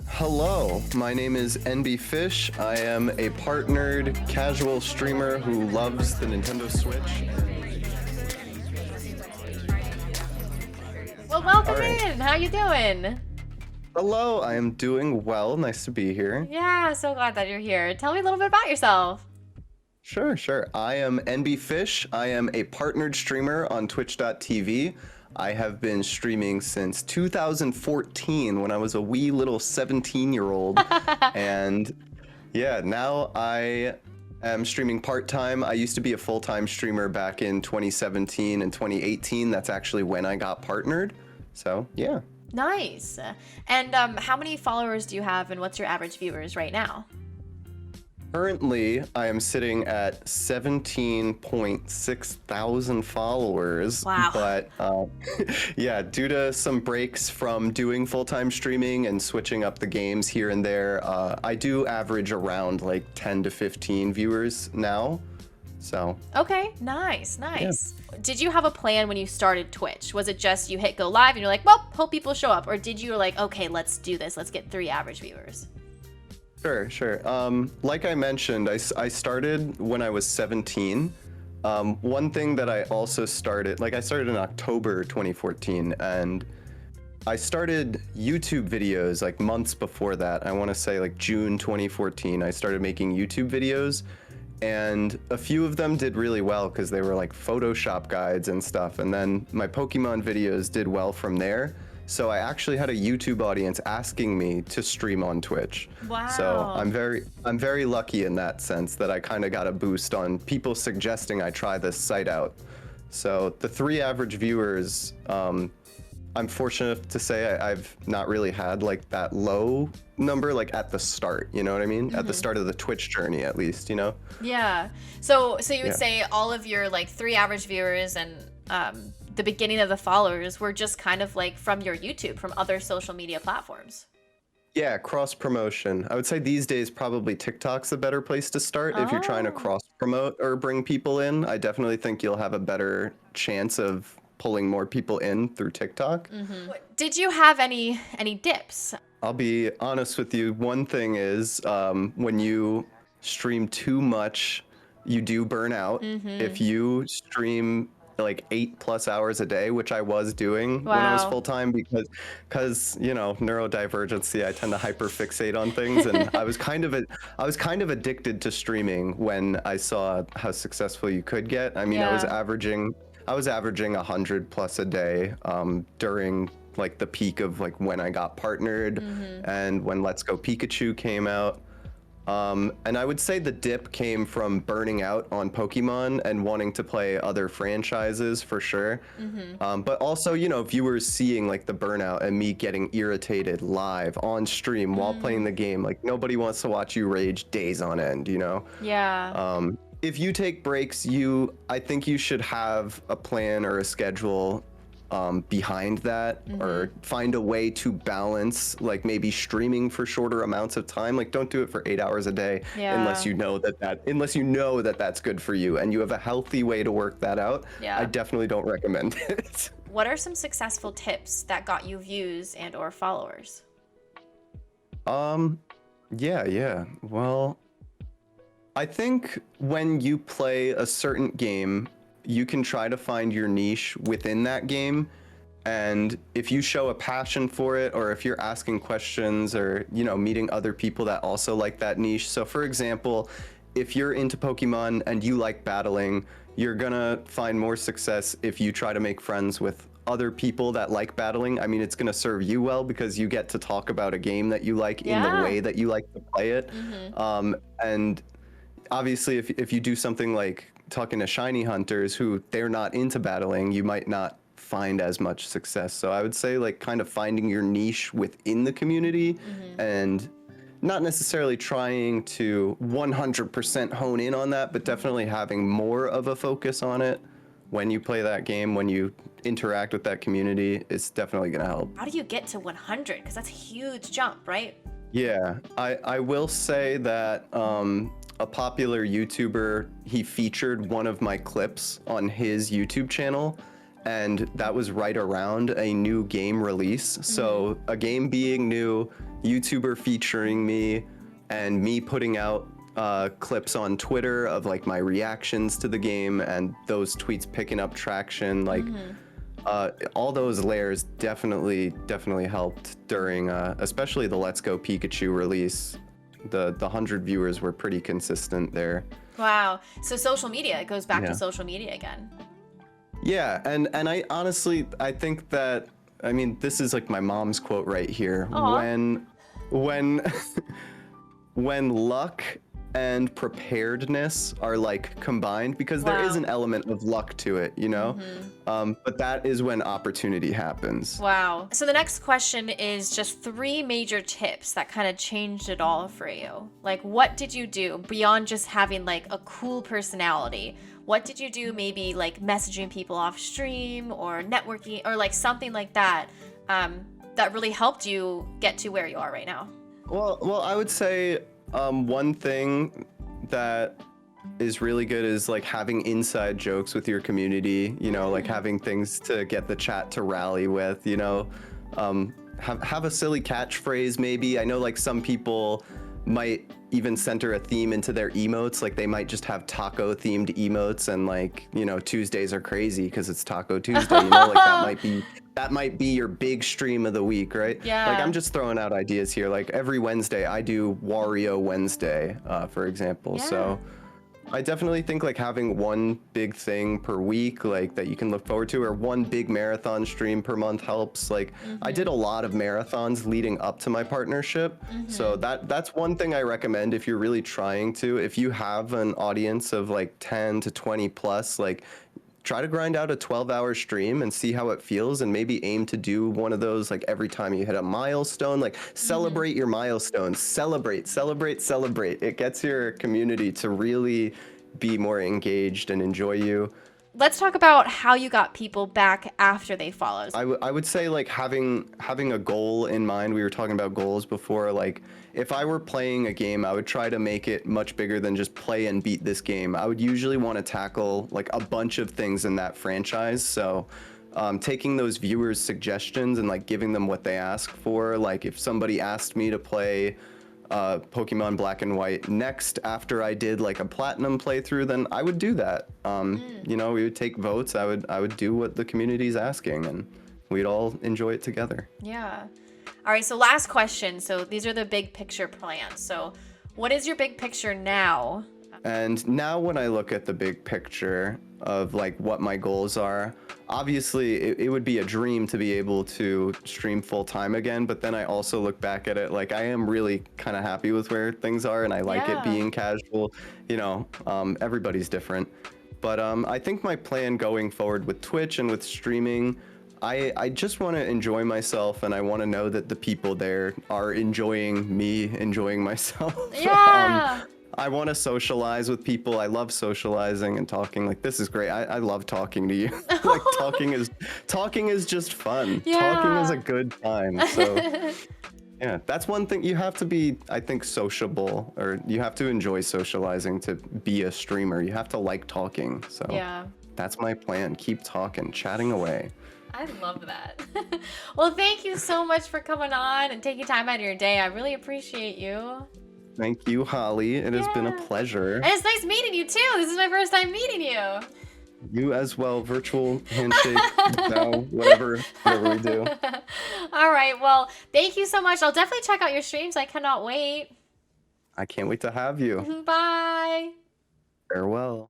Hello, my name is EnbyFish. I am a partnered casual streamer who loves the Nintendo Switch. Well, welcome All right. in. How you doing? Hello, I am doing well. Nice to be here. Yeah, so glad that you're here. Tell me a little bit about yourself. Sure. I am EnbyFish. I am a partnered streamer on twitch.tv. I have been streaming since 2014 when I was a wee little 17-year-old. And yeah, now I am streaming part-time. I used to be a full-time streamer back in 2017 and 2018. That's actually when I got partnered. So yeah. Nice. And how many followers do you have, and what's your average viewers right now? Currently, I am sitting at 17.6 thousand followers. Wow. But yeah, due to some breaks from doing full-time streaming and switching up the games here and there, I do average around like 10 to 15 viewers now. So Okay, nice. Did you have a plan when you started Twitch? Was it just you hit go live and you're like, well, hope people show up? Or did you like, okay, let's do this. Let's get 3 average viewers? Sure. Like I mentioned, I started when I was 17. One thing that I also started, I started in October 2014, and I started YouTube videos like months before that. I want to say like June 2014, I started making YouTube videos, and a few of them did really well because they were like Photoshop guides and stuff. And then my Pokemon videos did well from there. So I actually had a YouTube audience asking me to stream on Twitch. Wow. So I'm very lucky in that sense that I kind of got a boost on people suggesting I try this site out. So the 3 average viewers, I'm fortunate to say I've not really had like that low number like at the start, you know what I mean? Mm-hmm. At the start of the Twitch journey, at least, you know? Yeah. So you would say all of your like 3 average viewers and the beginning of the followers were just kind of like from your YouTube, from other social media platforms. Yeah, cross promotion. I would say these days probably TikTok's a better place to start if you're trying to Oh. cross promote or bring people in. I definitely think you'll have a better chance of pulling more people in through TikTok. Did you have any dips? I'll be honest with you. One thing is when you stream too much, you do burn out. If you stream like 8+ hours a day, which I was doing when I was Wow. full-time because you know, neurodivergency, I tend to hyperfixate on things, and I was kind of addicted to streaming when I saw how successful you could get. I mean, I was Yeah. averaging 100+ a day during like the peak of like when I got partnered and when Let's Go Pikachu came out. And I would say the dip came from burning out on Pokemon and wanting to play other franchises for sure. But also, you know, viewers seeing like the burnout and me getting irritated live on stream while playing the game. Like nobody wants to watch you rage days on end, you know? Yeah. If you take breaks, I think you should have a plan or a schedule behind that, or find a way to balance like maybe streaming for shorter amounts of time. Like don't do it for 8 hours a day unless Yeah. you know that that's good for you and you have a healthy way to work that out. Yeah. I definitely don't recommend it. What are some successful tips that got you views and or followers? Yeah. Well, I think when you play a certain game, you can try to find your niche within that game. And if you show a passion for it, or if you're asking questions or, you know, meeting other people that also like that niche. So for example, if you're into Pokemon and you like battling, you're gonna find more success if you try to make friends with other people that like battling. I mean, it's gonna serve you well because you get to talk about a game that you like in the Yeah. way that you like to play it. And obviously, if you do something like talking to shiny hunters who they're not into battling, you might not find as much success. So I would say like kind of finding your niche within the community and not necessarily trying to 100% hone in on that, but definitely having more of a focus on it when you play that game, when you interact with that community, it's definitely going to help. How do you get to 100? Because that's a huge jump, right? Yeah, I will say that a popular YouTuber, he featured one of my clips on his YouTube channel, and that was right around a new game release. So a game being new, YouTuber featuring me, and me putting out clips on Twitter of like my reactions to the game, and those tweets picking up traction. Like all those layers definitely helped during especially the Let's Go Pikachu release. The 100 viewers were pretty consistent there. Wow. So social media, it goes back Yeah. to social media again. Yeah, and I honestly, I think that, I mean, this is like my mom's quote right here. Aw. When when luck and preparedness are like combined, because there is Wow. an element of luck to it, you know? But that is when opportunity happens. Wow. So the next question is just 3 major tips that kind of changed it all for you. Like, what did you do beyond just having like a cool personality? What did you do, maybe like messaging people off stream or networking or like something like that, that really helped you get to where you are right now? Well, I would say one thing that is really good is like having inside jokes with your community, you know, like having things to get the chat to rally with, you know. Have a silly catchphrase maybe. I know like some people might even center a theme into their emotes, like they might just have taco themed emotes, and like, you know, Tuesdays are crazy because it's Taco Tuesday, you know, like that might be your big stream of the week, right? Yeah. Like I'm just throwing out ideas here. Like every Wednesday I do Wario Wednesday, for example. Yeah. So I definitely think like having one big thing per week, like that you can look forward to, or one big marathon stream per month helps. Like I did a lot of marathons leading up to my partnership. So that's one thing I recommend if you're really trying to. If you have an audience of like 10 to 20 plus, like try to grind out a 12-hour stream and see how it feels, and maybe aim to do one of those like every time you hit a milestone. Like celebrate your milestones. Celebrate. It gets your community to really be more engaged and enjoy you. Let's talk about how you got people back after they followed. I would say like having a goal in mind. We were talking about goals before. Like if I were playing a game, I would try to make it much bigger than just play and beat this game. I would usually want to tackle like a bunch of things in that franchise. So taking those viewers' suggestions and like giving them what they ask for. Like if somebody asked me to play Pokemon Black and White next after I did like a platinum playthrough, then I would do that. You know, we would take votes. I would do what the community's asking, and we'd all enjoy it together. Yeah. All right, so last question. So these are the big picture plans. So what is your big picture now? And now when I look at the big picture of like what my goals are, obviously it would be a dream to be able to stream full time again. But then I also look back at it like I am really kind of happy with where things are, and I like it being casual. You know, everybody's different. But I think my plan going forward with Twitch and with streaming, I just want to enjoy myself, and I want to know that the people there are enjoying me enjoying myself. Yeah. I want to socialize with people. I love socializing and talking. Like this is great. I love talking to you. Like talking is just fun. Talking is a good time. So yeah, that's one thing. You have to be, I think, sociable, or you have to enjoy socializing to be a streamer. You have to like talking. So Yeah. that's my plan. Keep talking, chatting away. I love that. Well, thank you so much for coming on and taking time out of your day. I really appreciate you. Thank you, Holly. It has been a pleasure. And it's nice meeting you too. This is my first time meeting you. You as well. Virtual handshake, bow, whatever we do. All right. Well, thank you so much. I'll definitely check out your streams. I cannot wait. I can't wait to have you. Bye. Farewell.